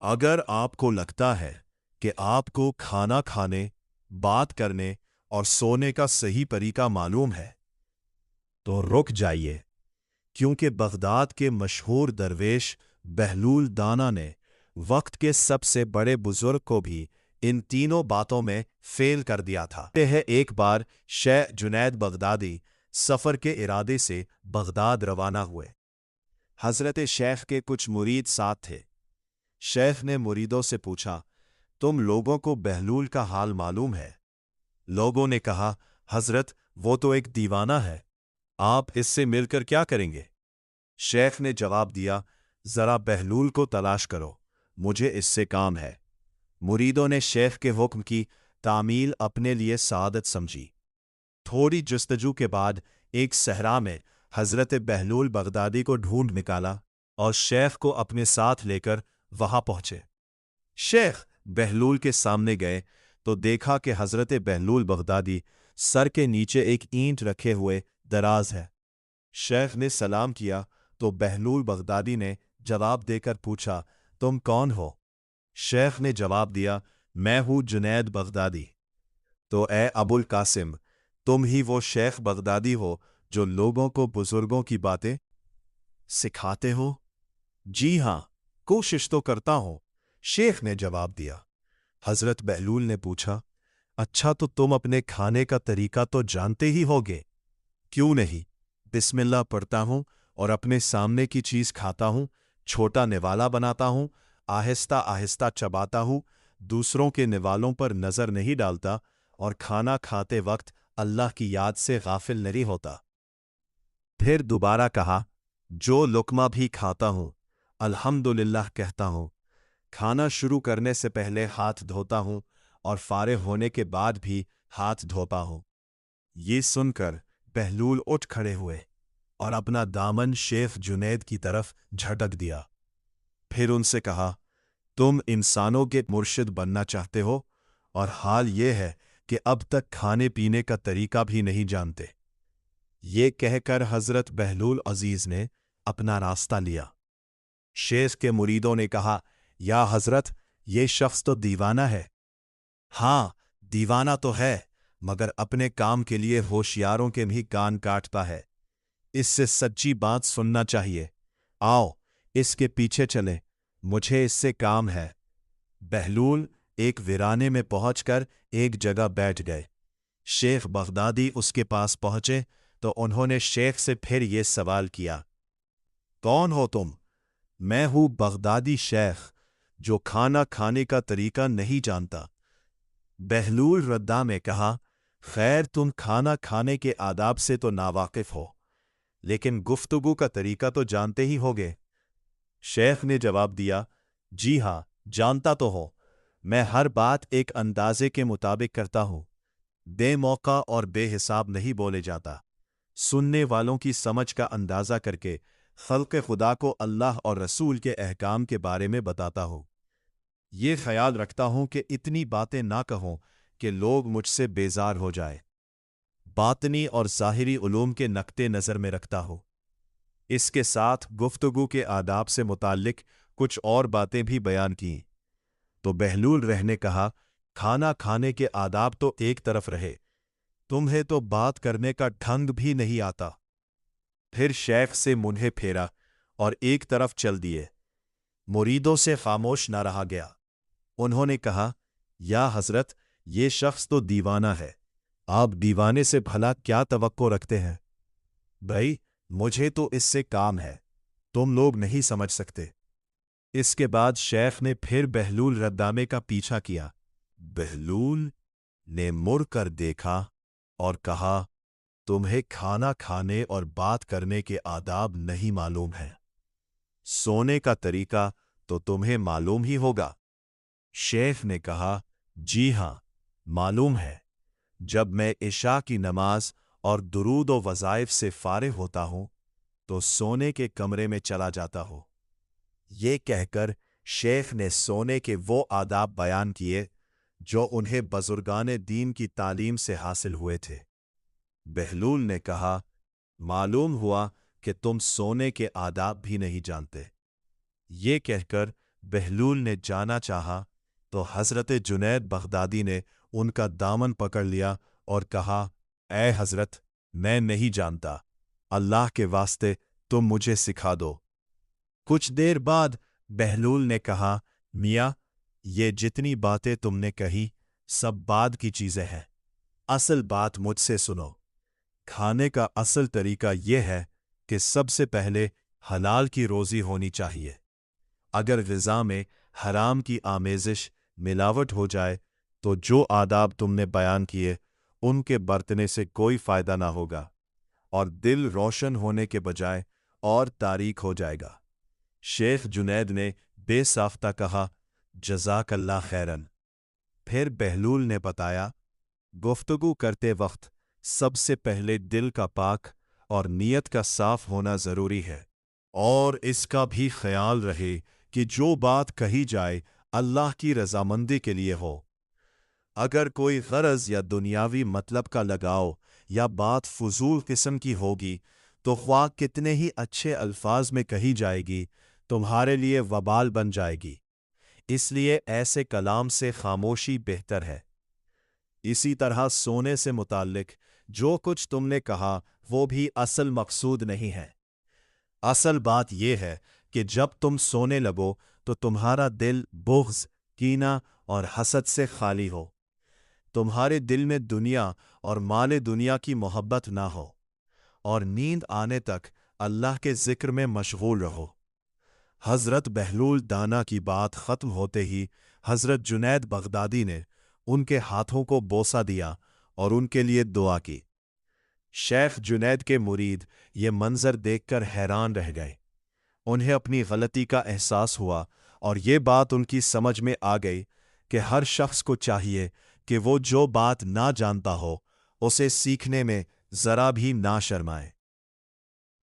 अगर आपको लगता है कि आपको खाना खाने, बात करने और सोने का सही तरीका मालूम है, तो रुक जाइए, क्योंकि बगदाद के मशहूर दरवेश बहलूल दाना ने वक्त के सबसे बड़े बुजुर्ग को भी इन तीनों बातों में फेल कर दिया था। एक बार शेख जुनैद बगदादी सफर के इरादे से बगदाद रवाना हुए। हजरत शेख के कुछ मुरीद साथ थे। शेख ने मुरीदों से पूछा, तुम लोगों को बहलूल का हाल मालूम है? लोगों ने कहा, हजरत वो तो एक दीवाना है, आप इससे मिलकर क्या करेंगे? शेख ने जवाब दिया, जरा बहलूल को तलाश करो, मुझे इससे काम है। मुरीदों ने शेख के हुक्म की तामील अपने लिए सादत समझी। थोड़ी जुस्तजू के बाद एक सहरा में हजरत बहलूल बगदादी को ढूंढ निकाला और शेख को अपने साथ लेकर वहां पहुंचे। शेख बहलूल के सामने गए तो देखा कि हजरत बहलूल बगदादी सर के नीचे एक ईंट रखे हुए दराज है। शेख ने सलाम किया तो बहलूल बगदादी ने जवाब देकर पूछा, तुम कौन हो? शेख ने जवाब दिया, मैं हूं जुनैद बगदादी। तो ए अबुल कासिम, तुम ही वो शेख बगदादी हो जो लोगों को बुजुर्गों की बातें सिखाते हो? जी हां, कोशिश तो करता हूं, शेख ने जवाब दिया। हजरत बहलूल ने पूछा, अच्छा तो तुम अपने खाने का तरीका तो जानते ही होगे। क्यों नहीं, बिस्मिल्लाह पढ़ता हूं और अपने सामने की चीज खाता हूं, छोटा निवाला बनाता हूं, आहिस्ता आहिस्ता चबाता हूं, दूसरों के निवालों पर नजर नहीं डालता और खाना खाते वक्त अल्लाह की याद से गाफिल नहीं होता। फिर दोबारा कहा, जो लुकमा भी खाता हूं अल्हम्दुलिल्लाह कहता हूं, खाना शुरू करने से पहले हाथ धोता हूं और फारिग होने के बाद भी हाथ धोता हूं। ये सुनकर बहलूल उठ खड़े हुए और अपना दामन शेख जुनैद की तरफ झटक दिया। फिर उनसे कहा, तुम इंसानों के मुर्शिद बनना चाहते हो और हाल ये है कि अब तक खाने पीने का तरीका भी नहीं जानते। ये कहकर हजरत बहलूल अजीज ने अपना रास्ता लिया। शेख के मुरीदों ने कहा, या हजरत, ये शख्स तो दीवाना है। हाँ, दीवाना तो है, मगर अपने काम के लिए होशियारों के भी कान काटता है। इससे सच्ची बात सुनना चाहिए। आओ, इसके पीछे चले, मुझे इससे काम है। बहलूल एक वीराने में पहुंचकर एक जगह बैठ गए। शेख बगदादी उसके पास पहुंचे तो उन्होंने शेख से फिर ये सवाल किया, कौन हो तुम? मैं हूं बगदादी शेख, जो खाना खाने का तरीका नहीं जानता। बहलूल रद्दा में कहा, खैर तुम खाना खाने के आदाब से तो नावाकिफ हो, लेकिन गुफ्तगू का तरीका तो जानते ही होगे। शेख ने जवाब दिया, जी हां, जानता तो हो। मैं हर बात एक अंदाजे के मुताबिक करता हूं, बेमौका और बेहिसाब नहीं बोले जाता। सुनने वालों की समझ का अंदाजा करके खल्क़ खुदा को अल्लाह और रसूल के अहकाम के बारे में बताता हूं। ये ख्याल रखता हूं कि इतनी बातें ना कहूं कि लोग मुझसे बेजार हो जाए। बातनी और ज़ाहिरी उलूम के नक्ते नज़र में रखता हूं। इसके साथ गुफ्तगू के आदाब से मुताल्लिक कुछ और बातें भी बयान की। तो बहलूल रहने कहा, खाना खाने के आदाब तो एक तरफ रहे, तुम्हें तो बात करने का ढंग भी नहीं आता। फिर शेख से मुंहे फेरा और एक तरफ चल दिए। मुरीदों से खामोश न रहा गया। उन्होंने कहा, या हजरत, ये शख्स तो दीवाना है, आप दीवाने से भला क्या तवक्को रखते हैं? भाई, मुझे तो इससे काम है, तुम लोग नहीं समझ सकते। इसके बाद शेख ने फिर बहलूल रद्दामे का पीछा किया। बहलूल ने मुड़ कर देखा और कहा, तुम्हें खाना खाने और बात करने के आदाब नहीं मालूम है, सोने का तरीका तो तुम्हें मालूम ही होगा। शेख ने कहा, जी हां, मालूम है। जब मैं इशा की नमाज और दुरूद व वज़ाइफ से फारिग होता हूं तो सोने के कमरे में चला जाता हूं। ये कहकर शेख ने सोने के वो आदाब बयान किए जो उन्हें बुजुर्गान दीन की तालीम से हासिल हुए थे। बहलूल ने कहा, मालूम हुआ कि तुम सोने के आदाब भी नहीं जानते। ये कहकर بہلول نے جانا چاہا تو حضرت جنید بغدادی نے ان کا دامن پکڑ لیا اور کہا، اے حضرت، میں نہیں جانتا، اللہ کے واسطے تم مجھے سکھا دو۔ کچھ دیر بعد بہلول نے کہا، میاں، یہ جتنی باتیں تم نے کہی سب بعد کی چیزیں ہیں، اصل بات مجھ سے سنو۔ کھانے کا اصل طریقہ یہ ہے کہ سب سے پہلے حلال کی روزی ہونی چاہیے۔ اگر غذا میں حرام کی آمیزش، ملاوٹ ہو جائے تو جو آداب تم نے بیان کیے ان کے برتنے سے کوئی فائدہ نہ ہوگا، اور دل روشن ہونے کے بجائے اور تاریک ہو جائے گا۔ شیخ جنید نے بے ساختہ کہا، جزاک اللہ خیرن۔ پھر بہلول نے بتایا، گفتگو کرتے وقت سب سے پہلے دل کا پاک اور نیت کا صاف ہونا ضروری ہے، اور اس کا بھی خیال رہے کہ جو بات کہی جائے اللہ کی رضامندی کے لیے ہو۔ اگر کوئی غرض یا دنیاوی مطلب کا لگاؤ یا بات فضول قسم کی ہوگی تو خواہ کتنے ہی اچھے الفاظ میں کہی جائے گی، تمہارے لیے وبال بن جائے گی۔ اس لیے ایسے کلام سے خاموشی بہتر ہے۔ اسی طرح سونے سے متعلق جو کچھ تم نے کہا وہ بھی اصل مقصود نہیں ہے۔ اصل بات یہ ہے کہ جب تم سونے لگو تو تمہارا دل بغض، کینہ اور حسد سے خالی ہو، تمہارے دل میں دنیا اور مال دنیا کی محبت نہ ہو، اور نیند آنے تک اللہ کے ذکر میں مشغول رہو۔ حضرت بہلول دانا کی بات ختم ہوتے ہی حضرت جنید بغدادی نے ان کے ہاتھوں کو بوسہ دیا اور ان کے لیے دعا کی۔ شیخ جنید کے مرید یہ منظر دیکھ کر حیران رہ گئے۔ انہیں اپنی غلطی کا احساس ہوا اور یہ بات ان کی سمجھ میں آ گئی کہ ہر شخص کو چاہیے کہ وہ جو بات نہ جانتا ہو اسے سیکھنے میں ذرا بھی نہ شرمائے۔